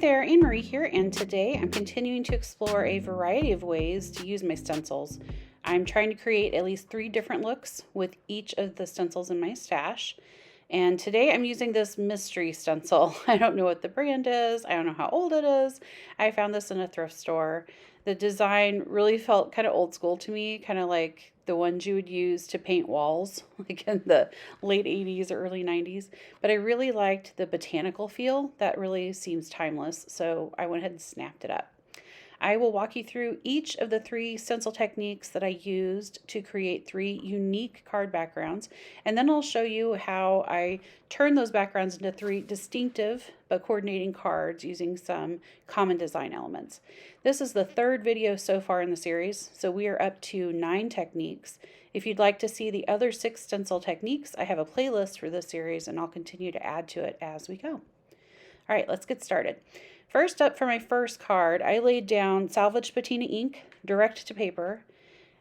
Hey there, Anne-Marie here, and today I'm continuing to explore a variety of ways to use my stencils. I'm trying to create at least 3 different looks with each of the stencils in my stash. And today I'm using this mystery stencil. I don't know what the brand is. I don't know how old it is. I found this in a thrift store. The design really felt kind of old school to me, kind of like the ones you would use to paint walls, like in the late 80s or early 90s. But I really liked the botanical feel. That really seems timeless, so I went ahead and snapped it up. I will walk you through each of the 3 stencil techniques that I used to create 3 unique card backgrounds, and then I'll show you how I turn those backgrounds into 3 distinctive but coordinating cards using some common design elements. This is the 3rd video so far in the series, so we are up to 9 techniques. If you'd like to see the other 6 stencil techniques, I have a playlist for this series and I'll continue to add to it as we go. All right, let's get started. First up, for my first card, I laid down salvaged patina ink direct to paper,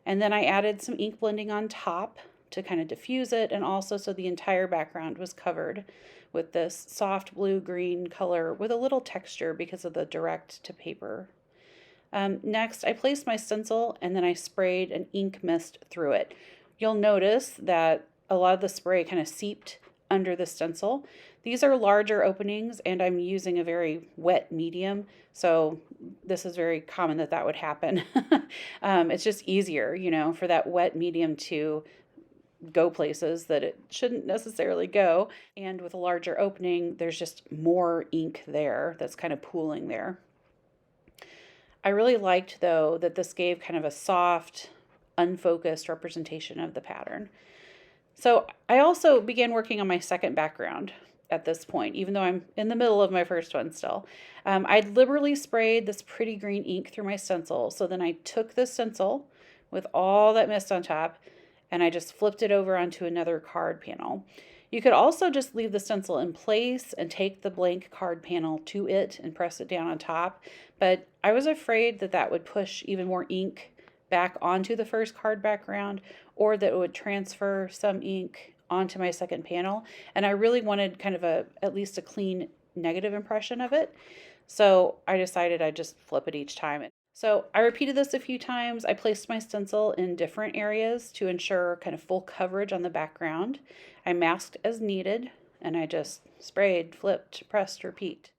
and then I added some ink blending on top to kind of diffuse it, and also so the entire background was covered with this soft blue-green color with a little texture because of the direct to paper. Next, I placed my stencil and then I sprayed an ink mist through it. You'll notice that a lot of the spray kind of seeped under the stencil. These are larger openings and I'm using a very wet medium, so this is very common that would happen. It's just easier, for that wet medium to go places that it shouldn't necessarily go. And with a larger opening, there's just more ink there that's kind of pooling there. I really liked, though, that this gave kind of a soft, unfocused representation of the pattern. So I also began working on my second background at this point, even though I'm in the middle of my first one still. I'd liberally sprayed this pretty green ink through my stencil. So then I took the stencil with all that mist on top and I just flipped it over onto another card panel. You could also just leave the stencil in place and take the blank card panel to it and press it down on top. But I was afraid that would push even more ink back onto the first card background, or that it would transfer some ink onto my second panel. And I really wanted kind of at least a clean negative impression of it. So I decided I'd just flip it each time. So I repeated this a few times. I placed my stencil in different areas to ensure kind of full coverage on the background. I masked as needed, and I just sprayed, flipped, pressed, repeat.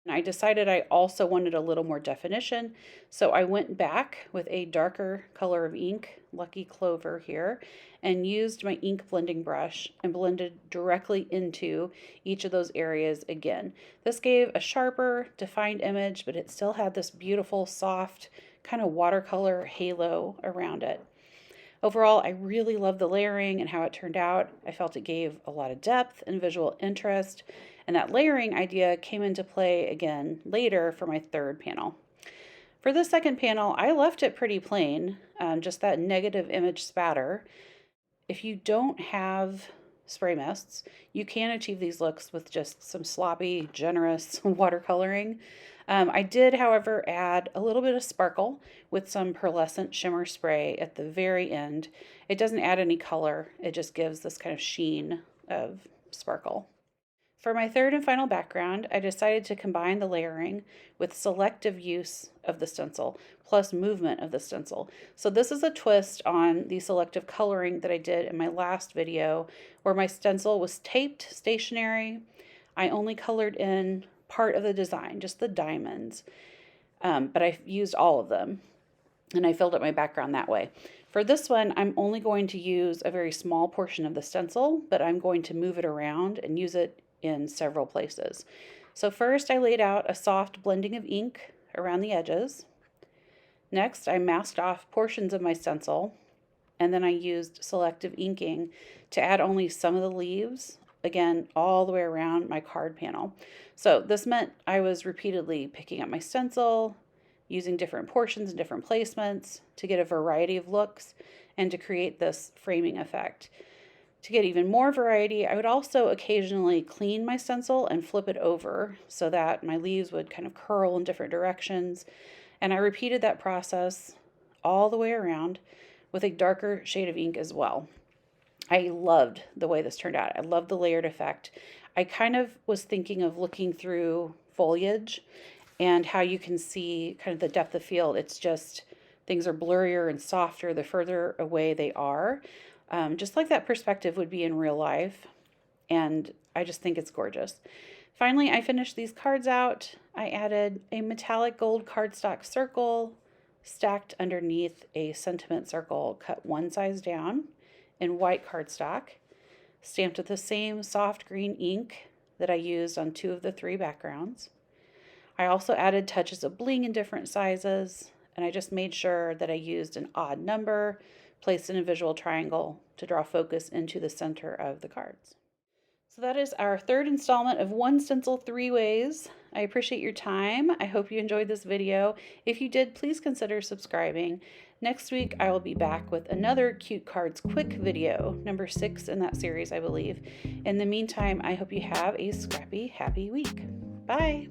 And I decided I also wanted a little more definition, so I went back with a darker color of ink, Lucky Clover here, and used my ink blending brush and blended directly into each of those areas again. This gave a sharper, defined image, but it still had this beautiful, soft, kind of watercolor halo around it. Overall, I really loved the layering and how it turned out. I felt it gave a lot of depth and visual interest, and that layering idea came into play again later for my third panel. For the second panel, I left it pretty plain, just that negative image spatter. If you don't have spray mists, you can achieve these looks with just some sloppy, generous watercoloring. I did, however, add a little bit of sparkle with some pearlescent shimmer spray at the very end. It doesn't add any color, it just gives this kind of sheen of sparkle. For my third and final background, I decided to combine the layering with selective use of the stencil, plus movement of the stencil. So this is a twist on the selective coloring that I did in my last video, where my stencil was taped stationary. I only colored in part of the design, just the diamonds, but I used all of them, and I filled up my background that way. For this one, I'm only going to use a very small portion of the stencil, but I'm going to move it around and use it in several places. So first I laid out a soft blending of ink around the edges. Next, I masked off portions of my stencil, and then I used selective inking to add only some of the leaves, again, all the way around my card panel. So this meant I was repeatedly picking up my stencil, using different portions and different placements to get a variety of looks and to create this framing effect. To get even more variety, I would also occasionally clean my stencil and flip it over so that my leaves would kind of curl in different directions. And I repeated that process all the way around with a darker shade of ink as well. I loved the way this turned out. I loved the layered effect. I kind of was thinking of looking through foliage and how you can see kind of the depth of field. It's just things are blurrier and softer the further away they are, just like that perspective would be in real life. And I just think it's gorgeous. Finally, I finished these cards out. I added a metallic gold cardstock circle stacked underneath a sentiment circle cut one size down in white cardstock, stamped with the same soft green ink that I used on 2 of the 3 backgrounds. I also added touches of bling in different sizes, and I just made sure that I used an odd number placed in a visual triangle to draw focus into the center of the cards. So that is our 3rd installment of One Stencil 3 Ways. I appreciate your time. I hope you enjoyed this video. If you did, please consider subscribing. Next week, I will be back with another Cute Cards Quick video, number 6 in that series, I believe. In the meantime, I hope you have a scrappy, happy week. Bye!